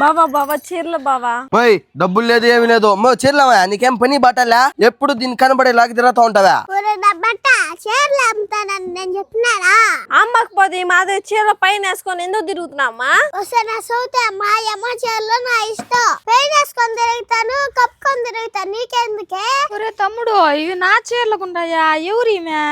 బావా బావా చీరలు బావా. పోయి డబ్బులు లేదు ఏమి లేదు చీరలవా నీకేం పని బట్టలే ఎప్పుడు దీన్ని కనబడే లాగా తిరుగుతూ ఉంటావా? చీరలు అమ్ముతానని నేను చెప్పినారా? అమ్మకపోతే మాది చీర పైన వేసుకొని ఎందుకు తిరుగుతున్నామ్మా? ఒకసారి నా సౌతే మా అమ్మ చీరలు నా ఇష్టం. పైన వేసుకొని తిరుగుతాను, కప్పుకొని తిరుగుతాను, నీకెందుకే? ఒరే తమ్ముడు ఇవి నా చీరలుకుంటాయా? ఎవరిమే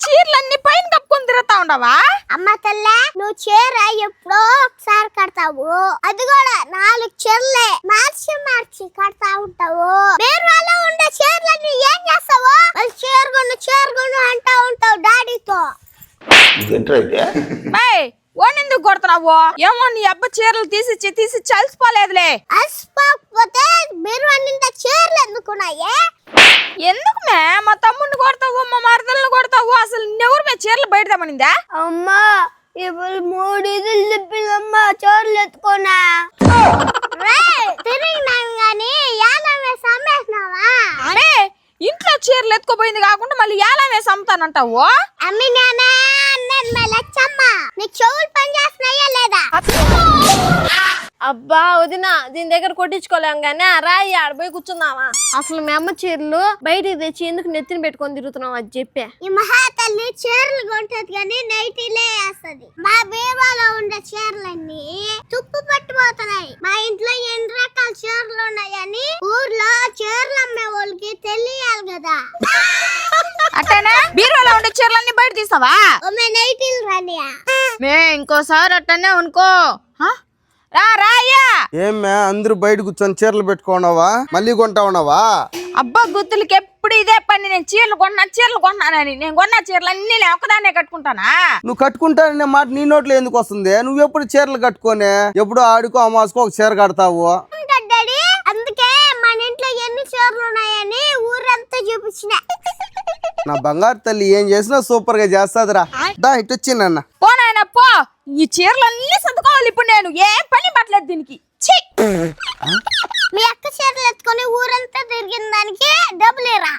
చీరలన్నీ పైన కప్పుకొని తిరుగుతా ఉండవా? అమ్మ తల్ల నువ్వు చీర ఎప్పుడో ఒకసారి కడతావు, అది కూడా 4 చీరలే మార్చి మార్చి కడతా ఉంటావు. బీరువాలో ఉండే చీరలన్నీ ఏం చేస్తావు? చీరగొను అంటా ఉంటావు డాడీతో. ఓనెందుకు కొడుతున్నావు? ఏమో నీ అబ్బ చీరలు తీసి చలిసిపోలేదులే. అలసిపోకపోతే బీరువా నిండా చీరలు ఎందుకున్నాయే? ఎందుకు మా తమ్ముడిని కొడతావు, మా మరదల్ని కొడతావు? అసలు ఎవరు చీరలు బయటమనిందా? అమ్మా ఇప్పుడు 3 ఇదులు తిప్పిందమ్మా చీరలు ఎత్తుకోనా తిరిగినాను గాని యాలం వేసి అమ్మేసినావా? ఇంట్లో చీరలు ఎత్తుకోపోయింది కాకుండా మళ్ళీ యాలం వేసి అమ్ముతానంటావు? అమ్మినానా అన్నది మా లచ్చమ్మ. నీకు చెవులు పని చేస్తున్నాయా లేదా? అబ్బా వదినా దీని దగ్గర కొట్టించుకోలేం గానీ రాయి ఆడపోయి కూర్చుందామా? అసలు మీ అమ్మ చీరలు బయటికి తెచ్చి ఎందుకు నెత్తిని పెట్టుకొని తిరుగుతున్నావు అది చెప్పే. ఈ మహాతల్లి చీరలు కొంటది కానీ నైటీలే వేస్తది. మా బీరువాలో ఉండే చీరలన్నీ తుప్పు పట్టిపోతున్నాయి. మా ఇంట్లో ఎన్ని రకాల చీరలు ఉన్నాయని ఊర్లో చీరలు అమ్మే వాళ్ళకి తెలియాలి కదా. అట్టనే బీరువాలో ఉండే చీరలన్నీ బయట తీసావా? నైటీలు రానియా? ఇంకోసారి అట్టనే అనుకో. రాయ్యా ఏమే అందరూ బయట కూర్చొని చీరలు పెట్టుకున్నావా? మళ్ళీ కొంటా ఉన్నావా? అబ్బా గుత్తులకి ఎప్పుడు ఇదే పని. నేను చీరలు కొన్నానని నేను కొన్న చీరలు అన్ని ఒక్కదాన్నే కట్టుకుంటానా? నువ్వు కట్టుకుంటాననే మాట నీ నోట్లో ఎందుకు వస్తుంది? నువ్వు ఎప్పుడు చీరలు కట్టుకొని ఎప్పుడు ఆడుకో అమాసుకో ఒక చీర కడతావు. అందుకే మన ఇంట్లో ఎన్ని చీరలు ఉన్నాయని ఊరంతా చూపించిన. నా బంగారు తల్లి ఏం చేసినా సూపర్ గా చేస్తాదిరా. దా ఇటు వచ్చిందన్న. పోనాయన పో. ఈ చీరలన్నీ సర్దుకోవాలి ఇప్పుడు. నేను ఏం పని పట్టలేదు దీనికి. మీ అక్క చీరలు ఎత్తుకొని ఊరంతా తిరిగిన దానికి డబ్బులేరా?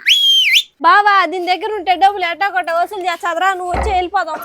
బావా దీని దగ్గర ఉంటే డబ్బులు ఎట్టా కొట్ట వసూలు చేస్తాదరా. నువ్వు వచ్చి వెళ్ళిపోదాం.